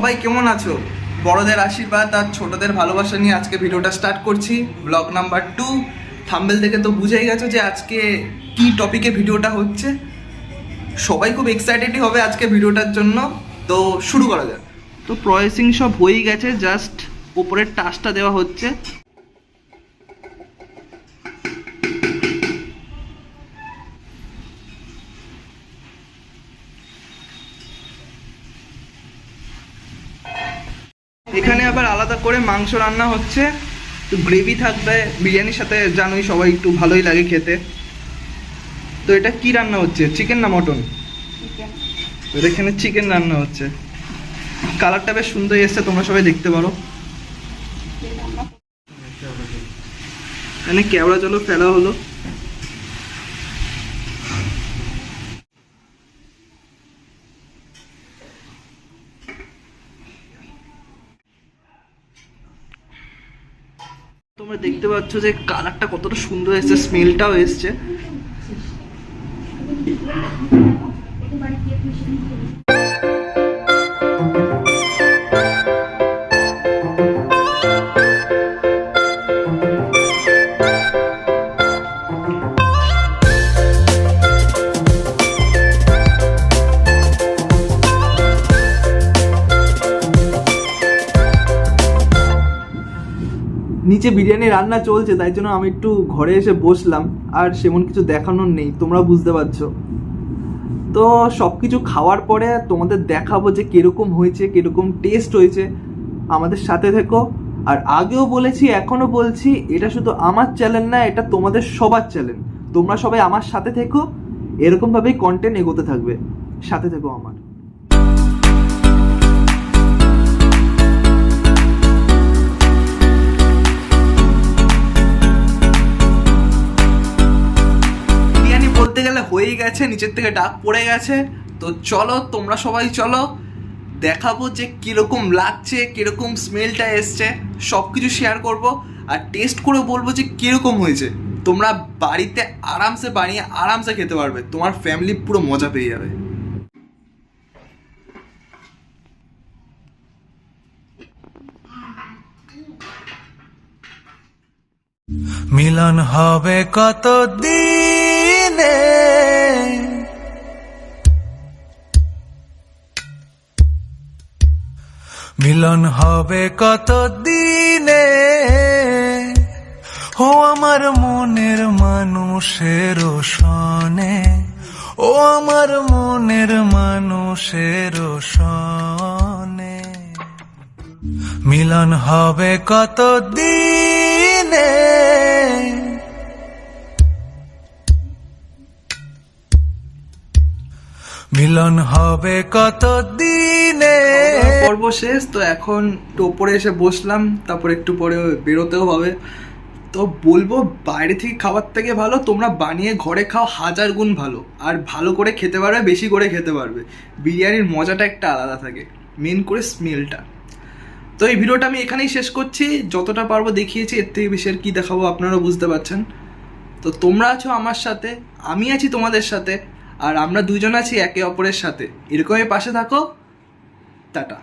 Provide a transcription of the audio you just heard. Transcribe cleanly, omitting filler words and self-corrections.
সবাই কেমন আছো? বড়দের আশীর্বাদ আর ছোটদের ভালোবাসা নিয়ে আজকে ভিডিওটা স্টার্ট করছি। Blog number 2। থাম্বনেল থেকে তো বুঝেই গেছো যে আজকে কি টপিকে ভিডিওটা হচ্ছে। সবাই খুব এক্সাইটেডই হবে আজকে ভিডিওটার জন্য। তো শুরু করা যাক। তো প্রসেসিং সব হয়েই গেছে, জাস্ট উপরের টাচটা দেওয়া হচ্ছে। এখানে আবার আলাদা করে মাংস রান্না হচ্ছে, একটু গ্রেভি থাকবে। বিরিয়ানির সাথে জানোই সবাই একটু ভালোই লাগে খেতে। তো এটা কি রান্না হচ্ছে, চিকেন না মটন? এখানে চিকেন রান্না হচ্ছে। কালারটা বেশ সুন্দর এসছে, তোমরা সবাই দেখতে পারো। এখানে কেওড়া জলও ফেলা হলো। তোমরা দেখতে পাচ্ছ যে কালারটা কতটা সুন্দর এসছে, স্মেলটাও এসছে। নিচে বিরিয়ানি রান্না চলছে, তাই জন্য আমি একটু ঘরে এসে বসলাম। আর সেমন কিছু দেখানোর নেই, তোমরা বুঝতে পারছো। তো সব কিছু খাওয়ার পরে তোমাদের দেখাবো যে কীরকম হয়েছে, কীরকম টেস্ট হয়েছে। আমাদের সাথে থেকো। আর আগেও বলেছি, এখনও বলছি, এটা শুধু আমার চ্যানেল না, এটা তোমাদের সবার চ্যানেল। তোমরা সবাই আমার সাথে থেকো, এরকমভাবেই কন্টেন্ট এগোতে থাকবে। সাথে থেকো আমার। বলতে গেলে হয়েই গেছে, নিচের থেকে ডাক পড়ে গেছে। তো চলো, তোমরা সবাই চলো, দেখাবো যে কিরকম লাগছে, কিরকম স্মেলটা এসছে। সব কিছু শেয়ার করবো আর টেস্ট করে বলবো যে কিরকম হয়েছে। তোমরা বাড়িতে আরামসে বানিয়ে আরামসে খেতে পারবে, তোমার ফ্যামিলি পুরো মজা পেয়ে যাবে। মিলন হবে কত দিনে, মিলন হবে কত দিনে, ও আমার মনের মানুষের সনে, ও আমার মনের মানুষের সনে। মিলন হবে কত দিনে, মিলন হবে কত দিনে। পর্ব শেষ, তো এখন একটু ওপরে এসে বসলাম, তারপর একটু পরে বেরোতেও হবে। তো বলবো, বাইরে থেকে খাবার থেকে ভালো তোমরা বানিয়ে ঘরে খাও, 1000 গুণ ভালো। আর ভালো করে খেতে পারবে, বেশি করে খেতে পারবে। বিরিয়ানির মজাটা একটা আলাদা থাকে, মেন করে স্মেলটা। তো এই ভিডিওটা আমি এখানেই শেষ করছি। যতটা পারবো দেখিয়েছি, এর থেকে বেশি আর কি দেখাবো, আপনারাও বুঝতে পারছেন। তো তোমরা আছো আমার সাথে, আমি আছি তোমাদের সাথে, আর আমরা দুজন আছি একে অপরের সাথে। এরকমই পাশে থাকো। টাটা।